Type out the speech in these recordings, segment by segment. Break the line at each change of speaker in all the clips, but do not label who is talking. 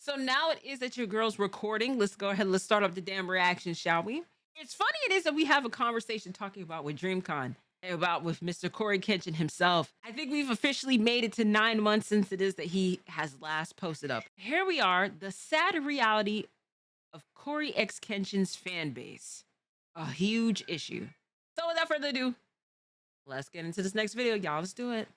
So now it is that your girl's recording. Let's go ahead. Let's start up the damn reaction, shall we? It's funny it is that we have a conversation talking about with DreamCon, about with Mr. CoryxKenshin himself. I think we've officially made it to 9 months since it is that he has last posted up. Here we are, the sad reality of CoryxKenshin's fan base. A huge issue. So without further ado, let's get into this next video, y'all. Let's do it.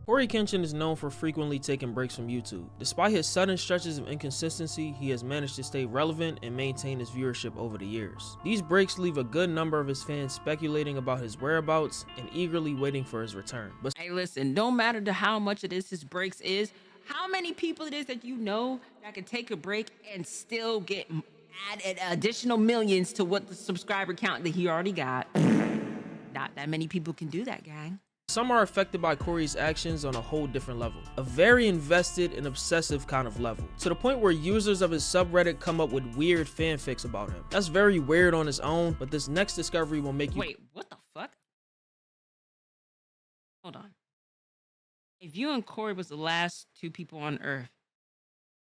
CoryxKenshin is known for frequently taking breaks from YouTube. Despite his sudden stretches of inconsistency, he has managed to stay relevant and maintain his viewership over the years. These breaks leave a good number of his fans speculating about his whereabouts and eagerly waiting for his return. But
hey, listen, no matter to how much it is his breaks is, how many people it is that you know that can take a break and still get added additional millions to what the subscriber count that he already got. Not that many people can do that, gang.
some are affected by Cory's actions on a whole different level, a very invested and obsessive kind of level, to the point where users of his subreddit come up with weird fanfics about him. That's very weird on its own, but this next discovery will make you—
Wait, what the fuck? Hold on. If you and Cory was the last two people on Earth,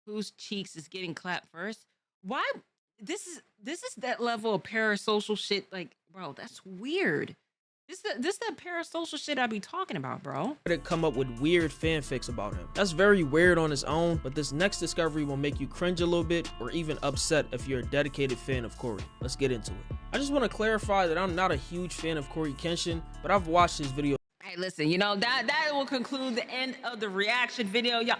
whose cheeks is getting clapped first? Why? This is that level of parasocial shit. Like, bro, that's weird. This that parasocial shit I be talking about, bro.
Come up with weird fanfics about him. That's very weird on its own, but this next discovery will make you cringe a little bit or even upset if you're a dedicated fan of Cory. Let's get into it. I just want to clarify that I'm not a huge fan of CoryxKenshin, but I've watched his video.
Hey, listen, you know, that will conclude the end of the reaction video. Y'all,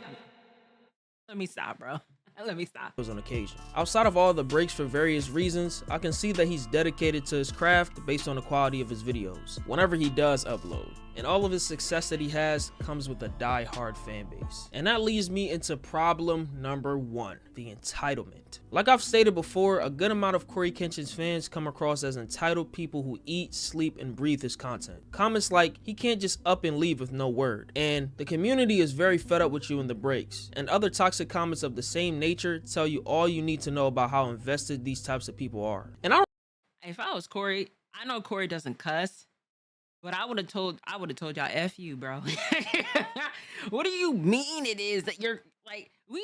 let me stop, bro. Let me stop.
On occasion. Outside of all the breaks for various reasons, I can see that he's dedicated to his craft based on the quality of his videos whenever he does upload. And all of his success that he has comes with a die-hard fan base. And that leads me into problem number one, the entitlement. Like I've stated before, a good amount of CoryxKenshin's fans come across as entitled people who eat, sleep, and breathe his content. Comments like, he can't just up and leave with no word, and the community is very fed up with you in the breaks, and other toxic comments of the same nature tell you all you need to know about how invested these types of people are. And
if I was Cory, I know Cory doesn't cuss, but I would have told y'all F you, bro. What do you mean it is that you're like, we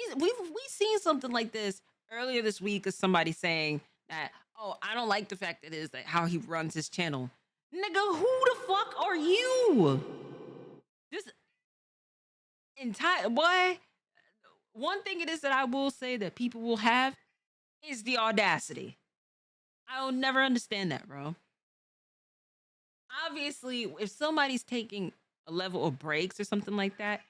seen something like this earlier this week of somebody saying that, oh, I don't like the fact that it is that how he runs his channel. Nigga, who the fuck are you? This entire boy. One thing it is that I will say that people will have is the audacity. I'll never understand that, bro. Obviously, if somebody's taking a level of breaks or something like that,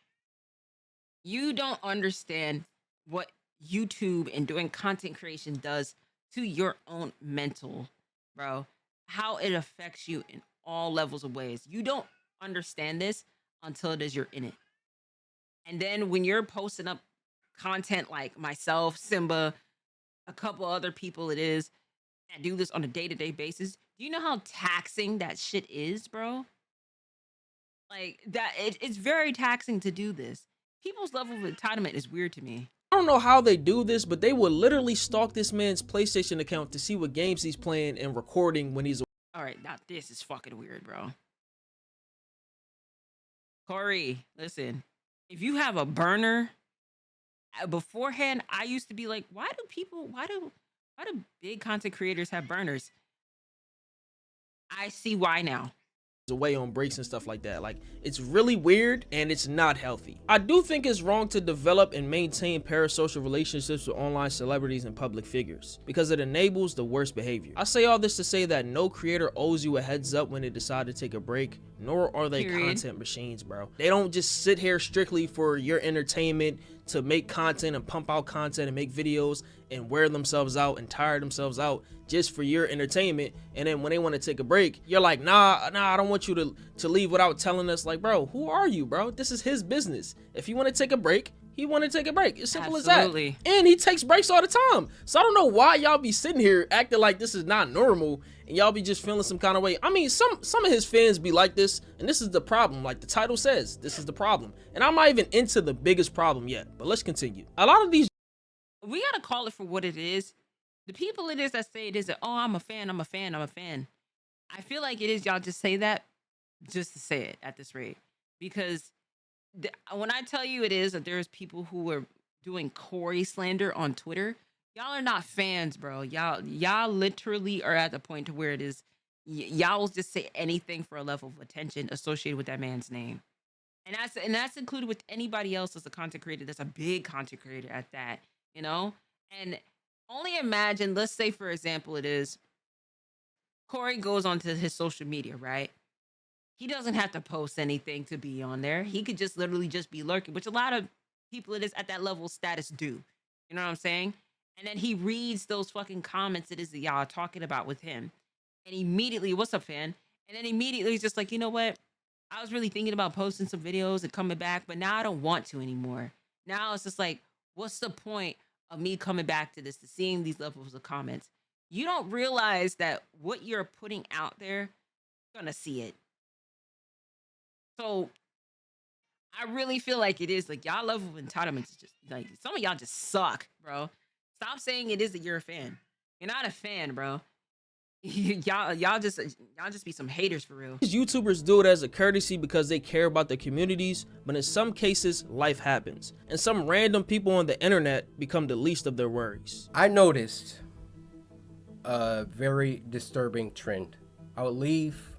you don't understand what YouTube and doing content creation does to your own mental, bro. How it affects you in all levels of ways. You don't understand this until it is you're in it. And then when you're posting up content like myself, Simba, a couple other people it is that do this on a day-to-day basis, do you know how taxing that shit is, bro? Like that, it's very taxing to do this. People's level of entitlement is weird to me.
I don't know how they do this, but they would literally stalk this man's PlayStation account to see what games he's playing and recording when he's—
All right, now this is fucking weird, bro. Cory, listen, if you have a burner, beforehand, I used to be like, why do big content creators have burners? I see why now.
away on breaks and stuff like that. Like, it's really weird and it's not healthy. I do think it's wrong to develop and maintain parasocial relationships with online celebrities and public figures because it enables the worst behavior. I say all this to say that no creator owes you a heads up when they decide to take a break, nor are they content machines, bro. They don't just sit here strictly for your entertainment to make content and pump out content and make videos and wear themselves out and tire themselves out just for your entertainment. And then when they want to take a break, you're like, nah, I don't want you to leave without telling us. Like, bro, who are you, bro? This is his business. If you want to take a break, he want to take a break. It's simple as that. And he takes breaks all the time. So I don't know why y'all be sitting here acting like this is not normal and y'all be just feeling some kind of way. I mean, some of his fans be like this, and this is the problem. Like the title says, this is the problem. And I'm not even into the biggest problem yet, but let's continue. A lot of these—
we gotta call it for what it is. The people it is that say it is that, oh, I'm a fan, I'm a fan, I'm a fan. I feel like it is y'all just say that just to say it at this rate. Because when I tell you it is that there's people who are doing Corey slander on Twitter, y'all are not fans, bro. Y'all literally are at the point to where it is y'all will just say anything for a level of attention associated with that man's name. And that's included with anybody else as a content creator that's a big content creator at that, you know? And only imagine, let's say for example, it is Corey goes onto his social media, right? He doesn't have to post anything to be on there. He could just literally just be lurking, which a lot of people it is at that level of status do. You know what I'm saying? And then he reads those fucking comments it is that y'all are talking about with him. And immediately, what's up, fan? And then immediately he's just like, you know what? I was really thinking about posting some videos and coming back, but now I don't want to anymore. Now it's just like, what's the point of me coming back to this, to seeing these levels of comments? You don't realize that what you're putting out there, gonna see it. So I really feel like it is like y'all level of entitlement is just like some of y'all just suck, bro. Stop saying it is that you're a fan. You're not a fan, bro. y'all just be some haters for real.
These YouTubers do it as a courtesy because they care about their communities, but in some cases, life happens, and some random people on the internet become the least of their worries.
I noticed a very disturbing trend. I would leave,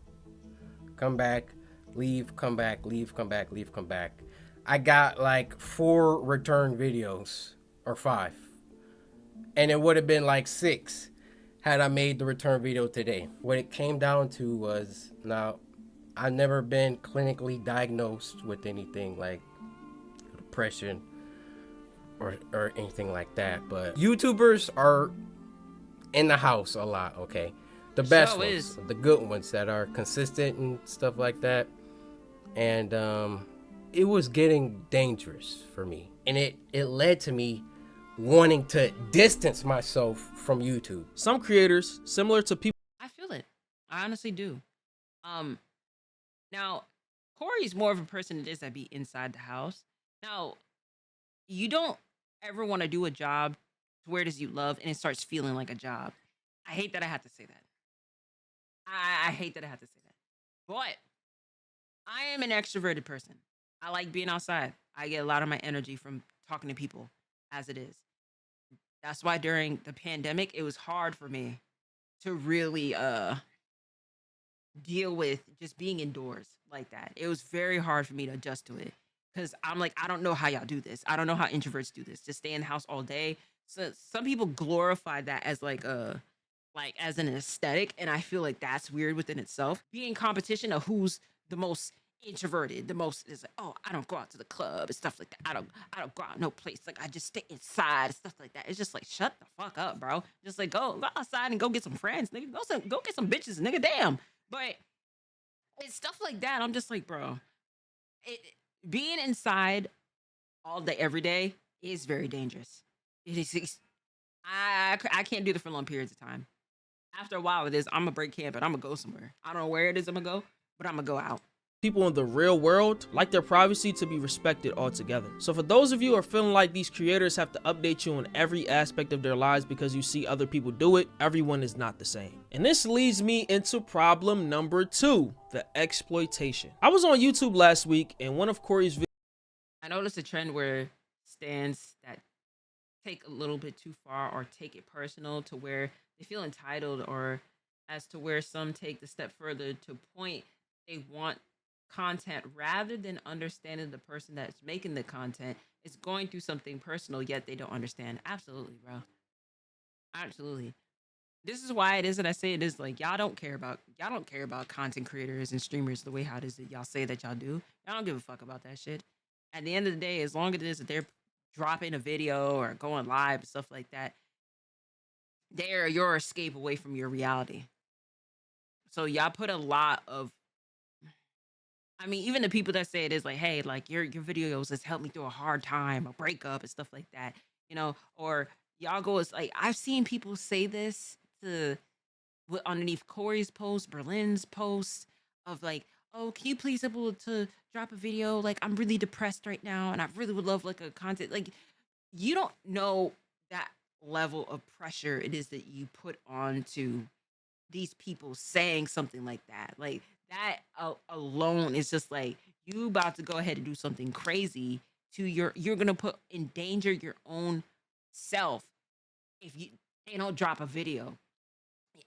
come back, leave, come back, leave, come back, leave, come back. I got like 4 return videos, or 5. And it would have been like 6 had I made the return video today. What it came down to was, now, I've never been clinically diagnosed with anything like depression or anything like that, but YouTubers are in the house a lot, okay? The best ones, the good ones that are consistent and stuff like that. And it was getting dangerous for me. And it led to me wanting to distance myself from YouTube.
Some creators, similar to people,
I feel it. I honestly do. Now, Corey's more of a person that is that be inside the house. Now, you don't ever want to do a job to where it is you love and it starts feeling like a job. I hate that I have to say that. I hate that I have to say that. But I am an extroverted person. I like being outside. I get a lot of my energy from talking to people as it is. That's why during the pandemic, it was hard for me to really deal with just being indoors like that. It was very hard for me to adjust to it because I'm like, I don't know how y'all do this. I don't know how introverts do this. Just stay in the house all day. So some people glorify that as like as an aesthetic, and I feel like that's weird within itself. Being competition of who's the most introverted, the most is like, oh, I don't go out to the club and stuff like that. I don't go out no place. Like I just stay inside and stuff like that. It's just like shut the fuck up, bro. Just like go outside and go get some friends, nigga. Go get some bitches, nigga. Damn. But it's stuff like that. I'm just like, bro, being inside all day, every day is very dangerous. It is. I can't do that for long periods of time. After a while, it is. I'm gonna break camp and I'm gonna go somewhere. I don't know where it is. I'm gonna go, but I'm gonna go out.
people in the real world like their privacy to be respected altogether. So for those of you who are feeling like these creators have to update you on every aspect of their lives because you see other people do it, everyone is not the same. And this leads me into problem number 2, the exploitation. I was on YouTube last week and one of Corey's videos,
I noticed a trend where stands that take a little bit too far or take it personal to where they feel entitled, or as to where some take the step further to point they want content rather than understanding the person that's making the content is going through something personal, yet they don't understand. Absolutely, bro. Absolutely. This is why it is that I say it is like y'all don't care about content creators and streamers the way how it is that y'all say that y'all do. Y'all don't give a fuck about that shit. At the end of the day, as long as it is that they're dropping a video or going live and stuff like that, they're your escape away from your reality. So y'all put a lot of, I mean, even the people that say it is like, hey, like your videos has helped me through a hard time, a breakup and stuff like that, you know, or y'all go as like, I've seen people say this to underneath Corey's post, Berlin's post of like, oh, can you please able to drop a video? Like, I'm really depressed right now and I really would love like a content. Like, you don't know that level of pressure it is that you put onto these people saying something like that. Like that alone is just like you about to go ahead and do something crazy to you're gonna put in danger your own self if they don't drop a video.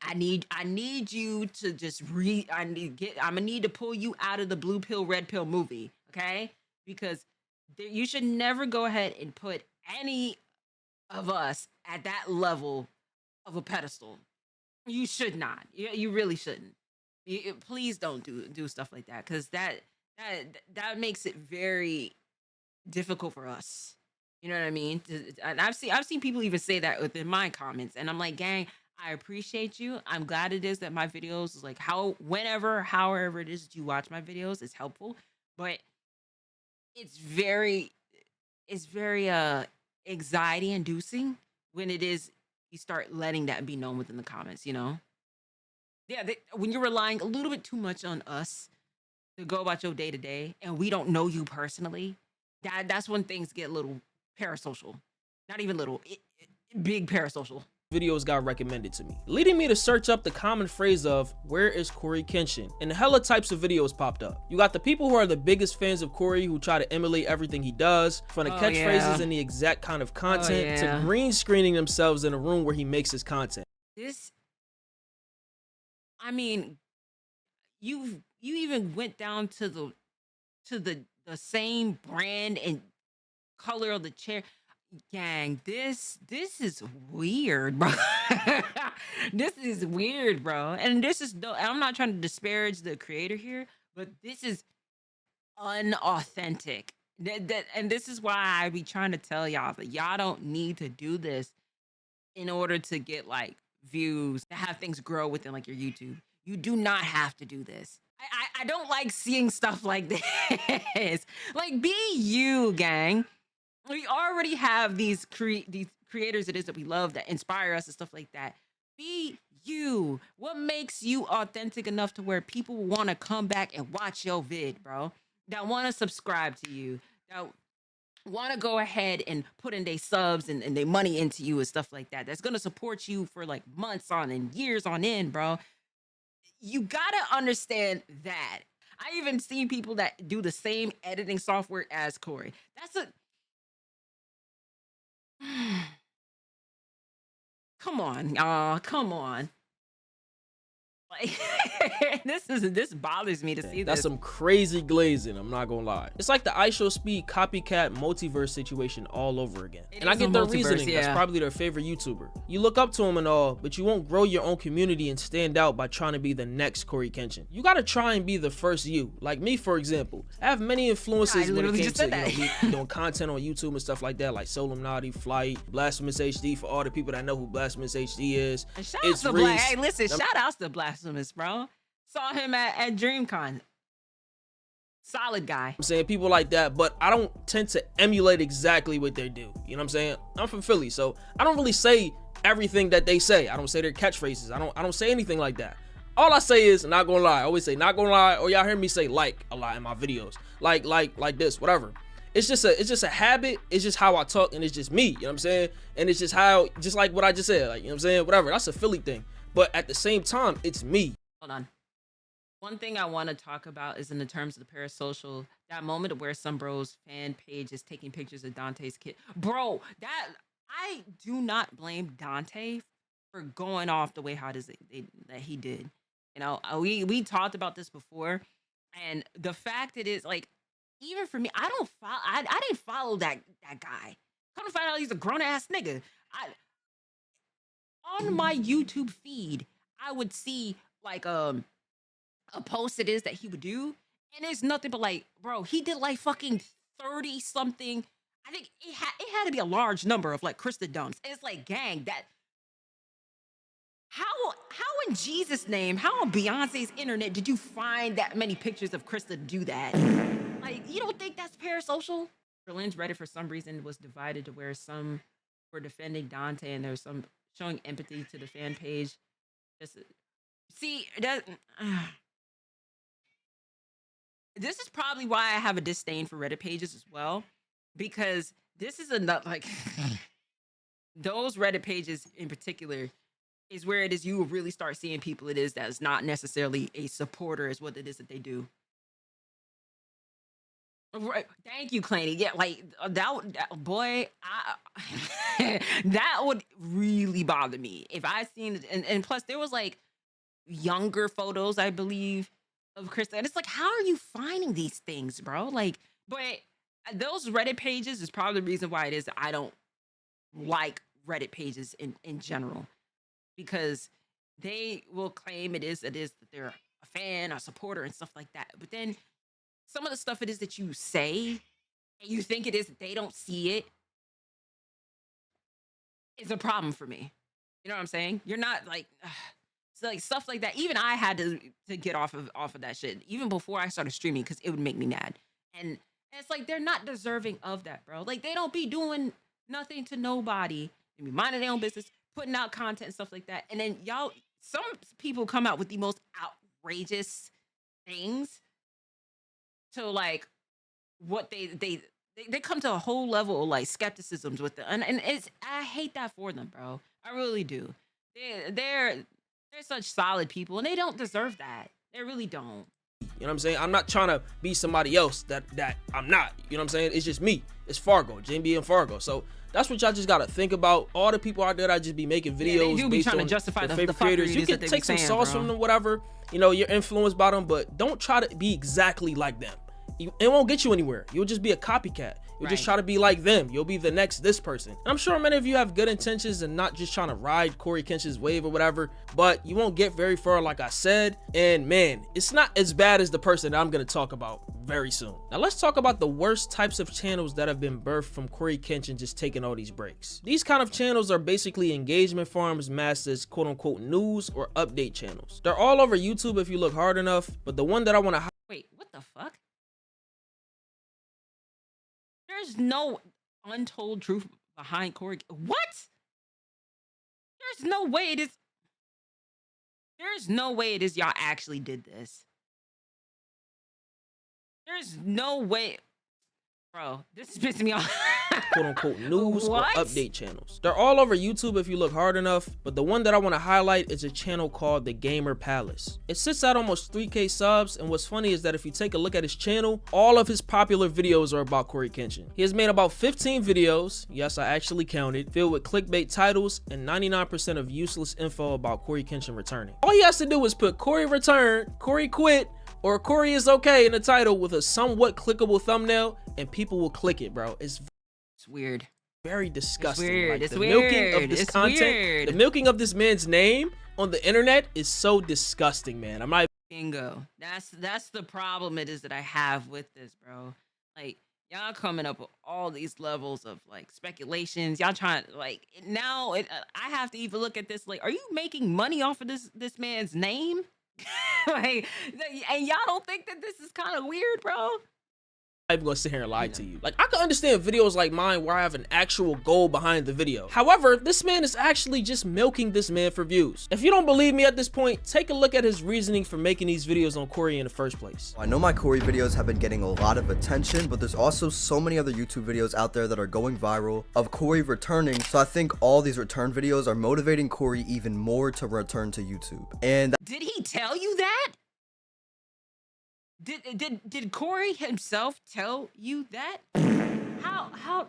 I need you to just I'm gonna need to pull you out of the blue pill red pill movie, okay? Because you should never go ahead and put any of us at that level of a pedestal. You should not. You really shouldn't. Please don't do stuff like that because that makes it very difficult for us. You know what I mean? And I've seen people even say that within my comments, and I'm like, gang, I appreciate you. I'm glad it is that my videos is like however it is that you watch my videos is helpful, but it's very anxiety inducing when it is you start letting that be known within the comments. Yeah, when you're relying a little bit too much on us to go about your day to day, and we don't know you personally, that's when things get a little parasocial. Not even little, big parasocial.
Videos got recommended to me, leading me to search up the common phrase of "where is Cory Kenshin?" and hella types of videos popped up. You got the people who are the biggest fans of Cory who try to emulate everything he does, from the catchphrases and the exact kind of content to green screening themselves in a room where he makes his content.
I mean, you even went down to the same brand and color of the chair. Gang, this is weird, bro. This is weird, bro. And I'm not trying to disparage the creator here, but this is unauthentic. And this is why I be trying to tell y'all that y'all don't need to do this in order to get like views, to have things grow within like your YouTube. You do not have to do this. I don't like seeing stuff like this. Like, be you, gang. We already have these creators it is that we love that inspire us and stuff like that. Be you. What makes you authentic enough to where people want to come back and watch your vid, bro? That want to subscribe to you. That want to go ahead and put in their subs and their money into you and stuff like that. That's going to support you for like months on and years on end, bro. You got to understand that. I even seen people that do the same editing software as Cory. Come on, y'all. Come on. Like, this bothers me to see this.
That's some crazy glazing, I'm not gonna lie. It's like the IShowSpeed copycat multiverse situation all over again. And I get their reasoning, that's probably their favorite YouTuber. You look up to him and all, but you won't grow your own community and stand out by trying to be the next Cory Kenshin. You gotta try and be the first you. Like me, for example. I have many influences when it came to me doing content on YouTube and stuff like that, like Solemnity, Flight, Blasphemous HD, for all the people that know who Blasphemous HD is.
And shout out to Hey, listen, shout outs to Blasphemous, bro. Saw him at DreamCon. Solid guy.
I'm saying people like that, but I don't tend to emulate exactly what they do. You know what I'm saying? I'm from Philly, so I don't really say everything that they say. I don't say their catchphrases. I don't say anything like that. All I say is not gonna lie. I always say not gonna lie, or y'all hear me say like a lot in my videos. Like this, whatever. It's just a habit. It's just how I talk, and it's just me. You know what I'm saying? And it's just like what I just said. Like, you know what I'm saying? Whatever. That's a Philly thing. But at the same time, it's me.
Hold on. One thing I want to talk about is in the terms of the parasocial, that moment where some bro's fan page is taking pictures of Dante's kid. Bro, that I do not blame Dante for going off the way that he did. You know, we talked about this before, and the fact it is like, even for me, I didn't follow that guy. Come to find out he's a grown ass nigga. On my YouTube feed, I would see like a post it is that he would do, and it's nothing but like, bro, he did like fucking 30 something. I think it had to be a large number of like Krista dumps. It's like, gang, that how in Jesus' name, how on Beyonce's internet did you find that many pictures of Krista do that? Like, you don't think that's parasocial? Berlin's Reddit for some reason was divided to where some were defending Dante and there's some showing empathy to the fan page. See, this is probably why I have a disdain for Reddit pages as well, because this is another like those Reddit pages in particular is where it is you will really start seeing people it is that's not necessarily a supporter is what it is that they do. Right. Thank you, Clanny. Yeah, like boy, that would really bother me if I seen it. And plus, there was like younger photos, I believe, of Krista. And it's like, how are you finding these things, bro? Like, but those Reddit pages is probably the reason why it is I don't like Reddit pages in general, because they will claim it is that they're a fan, a supporter, and stuff like that. But then some of the stuff it is that you say and you think it is that they don't see it is a problem for me. You know what I'm saying? You're not like so like stuff like that. Even I had to get off of that shit even before I started streaming because it would make me mad. And it's like they're not deserving of that, bro. Like they don't be doing nothing to nobody. They be minding their own business, putting out content and stuff like that. And then some people come out with the most outrageous things to like what they come to a whole level of like skepticisms with it. And I hate that for them, bro. I really do. They're such solid people and they don't deserve that. They really don't.
You know what I'm saying? I'm not trying to be somebody else that I'm not. You know what I'm saying? It's just me. It's Fargo, JB and Fargo. So that's what y'all just gotta think about. All the people out there that just be making videos,
they do be trying to justify the
favorite creators. You can take some sauce from them, whatever. You know, you're influenced by them, but don't try to be exactly like them. It won't get you anywhere. You'll just be a copycat. You'll just try to be like them. You'll be the next this person. And I'm sure many of you have good intentions and not just trying to ride CoryxKenshin's wave or whatever, but you won't get very far, like I said. And man, it's not as bad as the person that I'm going to talk about very soon. Now let's talk about the worst types of channels that have been birthed from CoryxKenshin just taking all these breaks. These kind of channels are basically engagement farms masked as quote unquote news or update channels. They're all over YouTube if you look hard enough, but the one that I want to
wait, what the fuck? There's no untold truth behind Corey. What? There's no way it is. There's no way it is y'all actually did this. There's no way. Bro, this is pissing me off.
quote unquote news or update channels. They're all over YouTube if you look hard enough, but the one that I want to highlight is a channel called The Gamer Palace. It sits at almost 3K subs, and what's funny is that if you take a look at his channel, all of his popular videos are about CoryxKenshin. He has made about 15 videos, yes I actually counted, filled with clickbait titles and 99% of useless info about CoryxKenshin returning. All he has to do is put Cory returned, Cory quit, or Cory is okay in the title with a somewhat clickable thumbnail, and people will click it, bro. It's
weird.
Very disgusting.
It's weird.
Like,
it's
the
weird.
milking of this
it's
content,
weird.
the milking of this man's name on the internet is so disgusting, man. I'm not.
Bingo. That's the problem it is that I have with this, bro. Like y'all coming up with all these levels of like speculations. Y'all trying like now. I have to even look at this. Like, are you making money off of this man's name? Like, and y'all don't think that this is kind of weird, bro?
I'm even gonna sit here and lie to you. Like, I can understand videos like mine where I have an actual goal behind the video. However, this man is actually just milking this man for views. If you don't believe me at this point, take a look at his reasoning for making these videos on Cory in the first place.
I know my Cory videos have been getting a lot of attention, but there's also so many other YouTube videos out there that are going viral of Cory returning, so I think all these return videos are motivating Cory even more to return to YouTube. And
did he tell you that? Did Cory himself tell you that? How?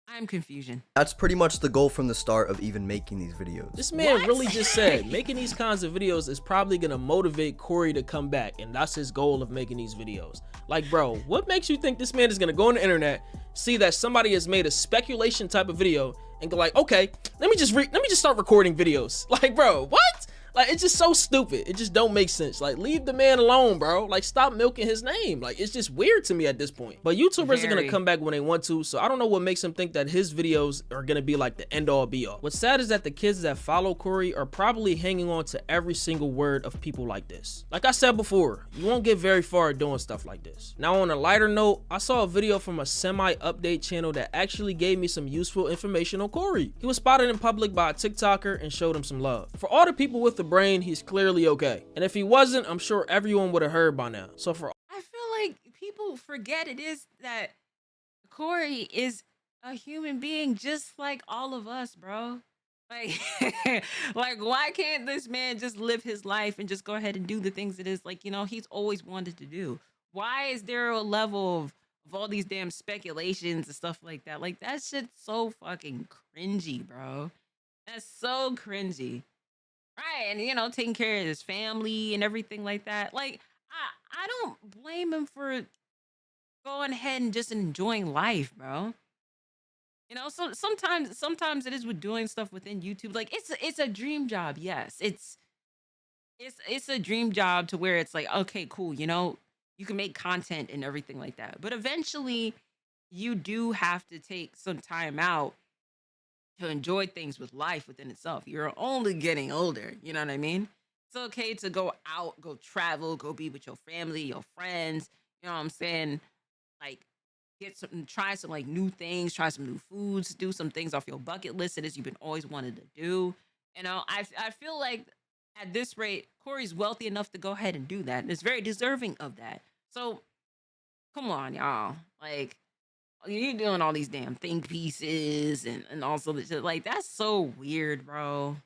I'm confusion.
That's pretty much the goal from the start of even making these videos.
This man really just said making these kinds of videos is probably gonna motivate Cory to come back, and that's his goal of making these videos. Like, bro, what makes you think this man is gonna go on the internet, see that somebody has made a speculation type of video, and go like, okay, let me just start recording videos? Like, bro, what? Like, it's just so stupid. It just don't make sense. Like, leave the man alone, bro. Like, stop milking his name. Like, it's just weird to me at this point. But YouTubers are gonna come back when they want to, so I don't know what makes him think that his videos are gonna be like the end all be all. What's sad is that the kids that follow Cory are probably hanging on to every single word of people like this. Like I said before, you won't get very far doing stuff like this. Now, on a lighter note, I saw a video from a semi-update channel that actually gave me some useful information on Cory. He was spotted in public by a TikToker and showed him some love. For all the people with the brain, he's clearly okay, and if he wasn't, I'm sure everyone would have heard by now. So I
feel like people forget it is that Cory is a human being just like all of us, bro. Like, like, why can't this man just live his life and just go ahead and do the things it is like, he's always wanted to do? Why is there a level of all these damn speculations and stuff like that? Like, that shit's so fucking cringy, bro. That's so cringy. Right. And, taking care of his family and everything like that. Like, I don't blame him for going ahead and just enjoying life, bro. So sometimes it is with doing stuff within YouTube. Like, it's a dream job. Yes, it's a dream job to where it's like, okay, cool. You can make content and everything like that. But eventually, you do have to take some time out to enjoy things with life within itself. You're only getting older. You know what I mean? It's okay to go out, go travel, go be with your family, your friends. You know what I'm saying? Like, try some like new things, try some new foods, do some things off your bucket list that is you've been always wanted to do. I feel like at this rate, Corey's wealthy enough to go ahead and do that, and is very deserving of that. So come on, y'all. Like, you're doing all these damn think pieces and also this shit. Like, that's so weird, bro.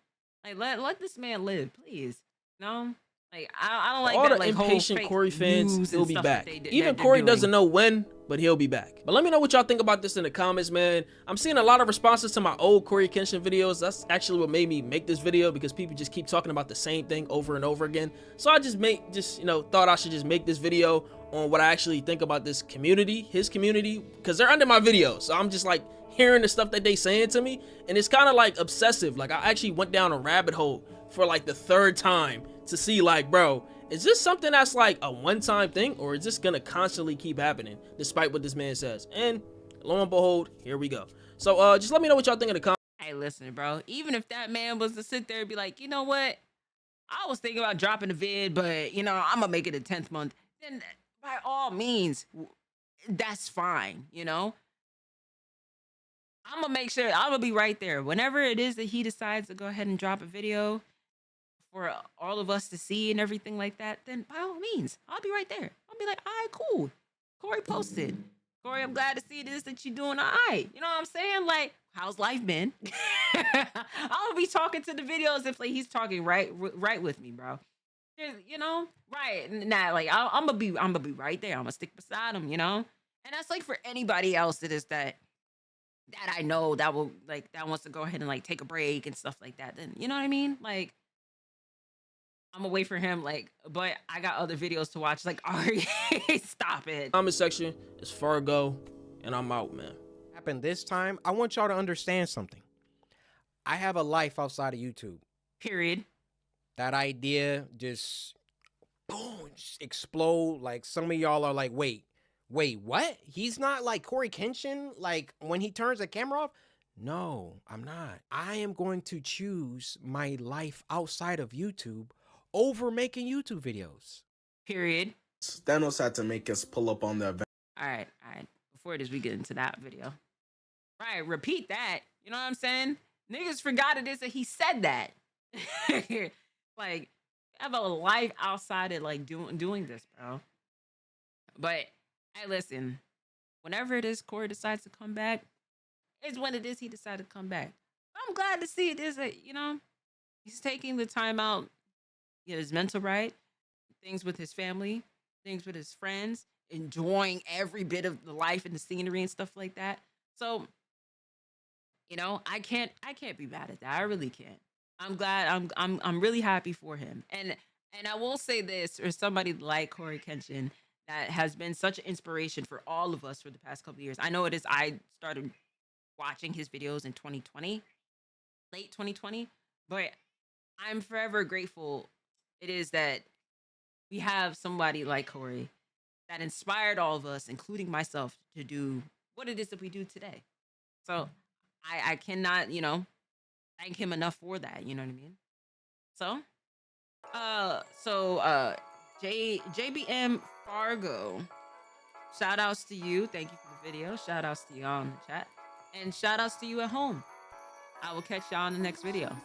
Like, let this man live, please. No? Like, I don't like
All
that,
the
like, whole
impatient
fake
Corey fans,
news
he'll
and
be
stuff
back.
that
Even
they're
Corey
doing.
doesn't know when, but he'll be back. But let me know what y'all think about this in the comments, man. I'm seeing a lot of responses to my old Cory Kenshin videos. That's actually what made me make this video, because people just keep talking about the same thing over and over again. So I just thought I should just make this video on what I actually think about this community, his community, because they're under my videos. So I'm just like hearing the stuff that they saying to me, and it's kind of like obsessive. Like, I actually went down a rabbit hole for like the 3rd time to see, like, bro, is this something that's like a one-time thing, or is this gonna constantly keep happening despite what this man says? And lo and behold, here we go. So just let me know what y'all think in the comments.
Hey, listen, bro. Even if that man was to sit there and be like, you know what? I was thinking about dropping a vid, but I'm gonna make it a 10th month. Then by all means, that's fine. I'm gonna make sure I'm gonna be right there whenever it is that he decides to go ahead and drop a video for all of us to see and everything like that. Then by all means, I'll be right there. I'll be like, all right, cool. Corey posted. Corey, I'm glad to see this that you're doing all right. You know what I'm saying? Like, how's life been? I'll be talking to the videos if like he's talking right with me, bro. Right? Nah, like I'm gonna be right there. I'm gonna stick beside him, And that's like for anybody else that I know that will like that wants to go ahead and like take a break and stuff like that. Then you know what I mean? Like, I'm gonna wait for him, like, but I got other videos to watch. Like, Ari, stop it.
Comment section is Fargo, and I'm out, man.
Happened this time. I want y'all to understand something. I have a life outside of YouTube.
Period.
That idea just boom, just explode. Like, some of y'all are like, wait, what? He's not like Cory Kenshin, like when he turns the camera off? No, I'm not. I am going to choose my life outside of YouTube over making YouTube videos.
Period.
Thanos had to make us pull up on the event.
All right. Before it is, we get into that video. Right, repeat that. You know what I'm saying? Niggas forgot it is that he said that. Like, have a life outside of like doing this, bro. But hey, listen. Whenever it is Corey decides to come back, it's when it is he decided to come back. I'm glad to see it is that he's taking the time out. Get his mental right, things with his family, things with his friends, enjoying every bit of the life and the scenery and stuff like that. So, I can't be mad at that. I really can't. I'm glad. I'm really happy for him. And I will say this, for somebody like Cory Kenshin that has been such an inspiration for all of us for the past couple of years. I know it is. I started watching his videos in 2020, late 2020, but I'm forever grateful. It is that we have somebody like Corey that inspired all of us, including myself, to do what it is that we do today. So I cannot, thank him enough for that. You know what I mean? JBM Fargo, shout outs to you. Thank you for the video. Shout outs to y'all in the chat. And shout outs to you at home. I will catch y'all in the next video.